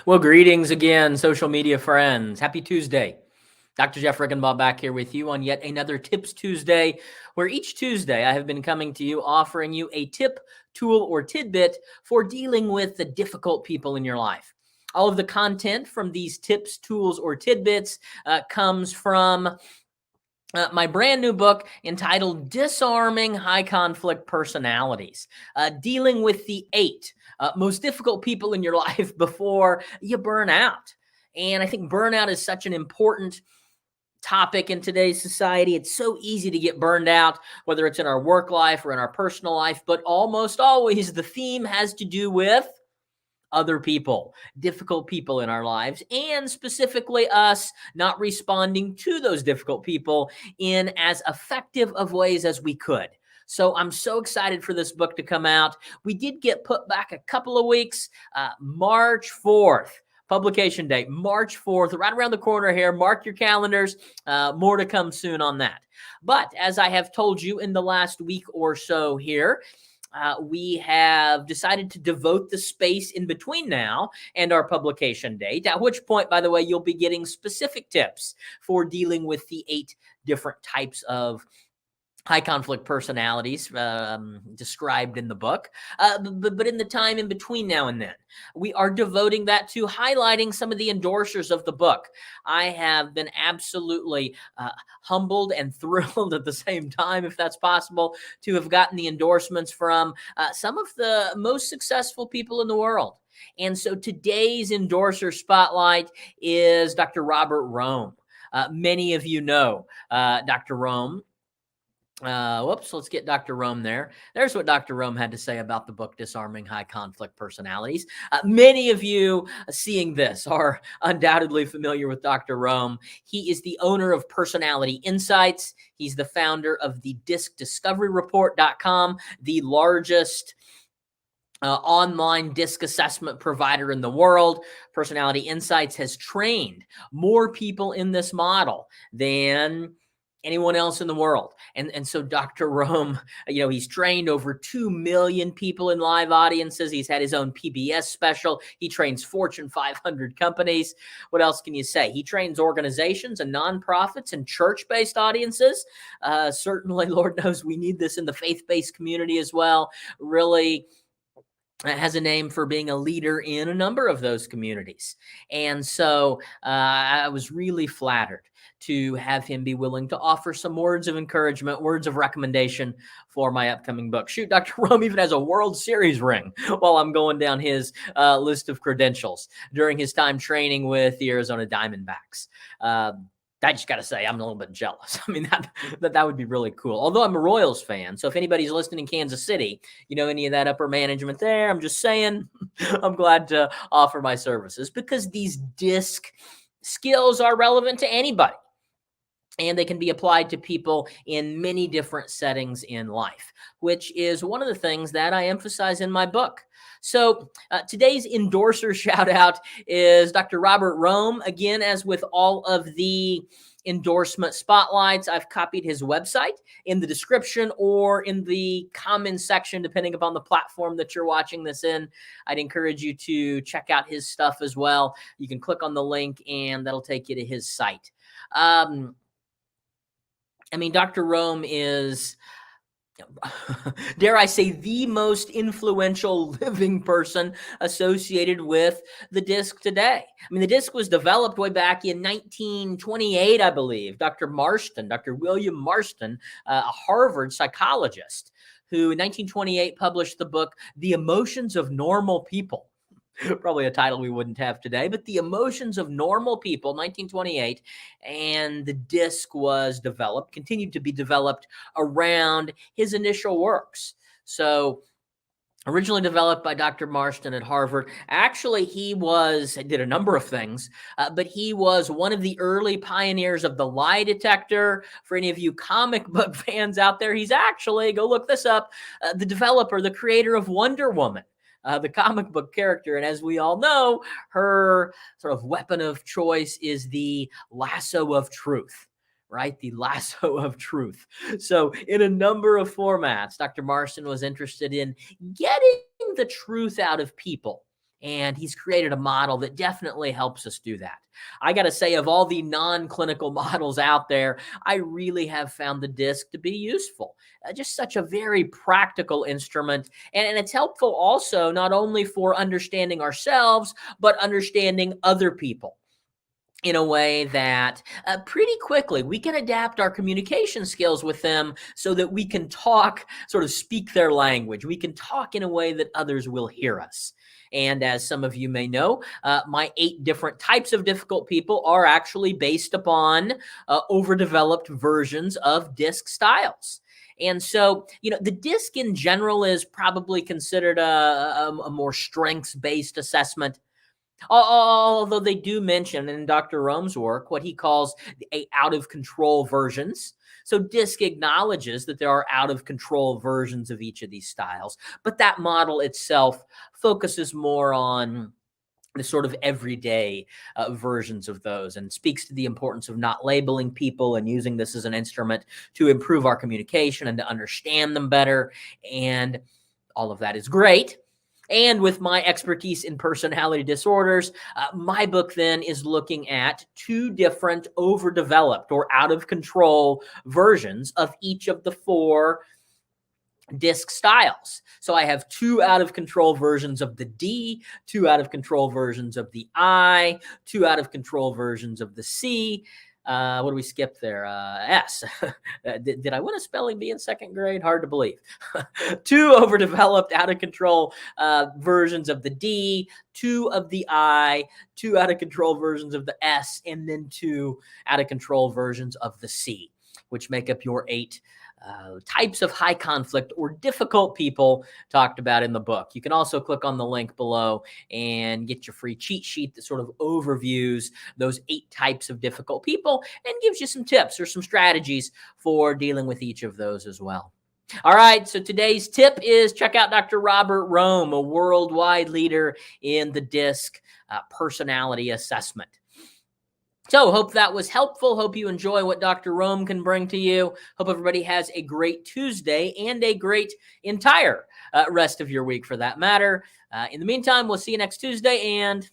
Well, greetings again, social media friends. Happy Tuesday. Dr. Jeff Riggenbach back here with you on yet another Tips Tuesday, where each Tuesday I have been coming to you offering you a tip, tool, or tidbit for dealing with the difficult people in your life. All of the content from these tips, tools, or tidbits comes from my brand new book entitled Disarming High Conflict Personalities, dealing with the 8 most difficult people in your life before you burn out. And I think burnout is such an important topic in today's society. It's so easy to get burned out, whether it's in our work life or in our personal life, but almost always the theme has to do with other people, difficult people in our lives, and specifically us not responding to those difficult people in as effective of ways as we could. So I'm so excited for this book to come out. We did get put back a couple of weeks, March 4th. Publication date, March 4th, right around the corner here. Mark your calendars. More to come soon on that. But as I have told you in the last week or so here, we have decided to devote the space in between now and our publication date, at which point, by the way, you'll be getting specific tips for dealing with the 8 different types of high conflict personalities described in the book. But in the time in between now and then, we are devoting that to highlighting some of the endorsers of the book. I have been absolutely humbled and thrilled at the same time, if that's possible, to have gotten the endorsements from some of the most successful people in the world. And so today's endorser spotlight is Dr. Robert Rohm. Many of you know Dr. Rohm. Let's get Dr. Rohm there. There's what Dr. Rohm had to say about the book, Disarming High Conflict Personalities. Many of you seeing this are undoubtedly familiar with Dr. Rohm. He is the owner of Personality Insights. He's the founder of the DiskDiscoveryReport.com, the largest online disc assessment provider in the world. Personality Insights has trained more people in this model than anyone else in the world. And so Dr. Rohm, he's trained over 2 million people in live audiences. He's had his own PBS special. He trains Fortune 500 companies. What else can you say? He trains organizations and nonprofits and church-based audiences. Certainly, Lord knows we need this in the faith-based community as well. Really has a name for being a leader in a number of those communities. And so I was really flattered to have him be willing to offer some words of encouragement, words of recommendation for my upcoming book. Shoot, Dr. Rohm even has a World Series ring while I'm going down his list of credentials during his time training with the Arizona Diamondbacks. I just got to say, I'm a little bit jealous. I mean, that would be really cool. Although I'm a Royals fan, so if anybody's listening in Kansas City, any of that upper management there, I'm just saying, I'm glad to offer my services because these disc skills are relevant to anybody. And they can be applied to people in many different settings in life, which is one of the things that I emphasize in my book. So today's endorser shout out is Dr. Robert Rohm. Again, as with all of the endorsement spotlights, I've copied his website in the description or in the comments section, depending upon the platform that you're watching this in. I'd encourage you to check out his stuff as well. You can click on the link and that'll take you to his site. Dr. Rohm is, dare I say, the most influential living person associated with the disc today. The disc was developed way back in 1928, I believe. Dr. William Marston, a Harvard psychologist, who in 1928 published the book, The Emotions of Normal People. Probably a title we wouldn't have today, but The Emotions of Normal People, 1928, and the disc was continued to be developed around his initial works. So originally developed by Dr. Marston at Harvard. Actually, he did a number of things, but he was one of the early pioneers of the lie detector. For any of you comic book fans out there, he's actually, go look this up, the creator of Wonder Woman. The comic book character. And as we all know, her sort of weapon of choice is the lasso of truth, right? The lasso of truth. So in a number of formats, Dr. Marston was interested in getting the truth out of people And he's created a model that definitely helps us do that. I got to say, of all the non-clinical models out there, I really have found the disc to be useful. Just such a very practical instrument. And it's helpful also not only for understanding ourselves, but understanding other people in a way that pretty quickly we can adapt our communication skills with them so that we can talk, sort of speak their language. We can talk in a way that others will hear us. And as some of you may know, my 8 different types of difficult people are actually based upon overdeveloped versions of disc styles. And so, the disc in general is probably considered a more strengths-based assessment. Although they do mention in Dr. Rohm's work what he calls out of control versions. So DISC acknowledges that there are out of control versions of each of these styles, but that model itself focuses more on the sort of everyday versions of those and speaks to the importance of not labeling people and using this as an instrument to improve our communication and to understand them better. And all of that is great. And with my expertise in personality disorders, my book then is looking at 2 different overdeveloped or out of control versions of each of the 4 disc styles. So I have 2 out of control versions of the D, 2 out of control versions of the I, 2 out of control versions of the C. What do we skip there? S. Did I win a spelling bee in 2nd grade? Hard to believe. 2 overdeveloped, out of control versions of the D, 2 of the I, 2 out of control versions of the S, and then 2 out of control versions of the C, which make up your 8 types of high conflict or difficult people talked about in the book. You can also click on the link below and get your free cheat sheet that sort of overviews those 8 types of difficult people and gives you some tips or some strategies for dealing with each of those as well. All right, so today's tip is check out Dr. Robert Rohm, a worldwide leader in the DISC personality assessment. So hope that was helpful. Hope you enjoy what Dr. Rohm can bring to you. Hope everybody has a great Tuesday and a great entire rest of your week for that matter. In the meantime, we'll see you next Tuesday, and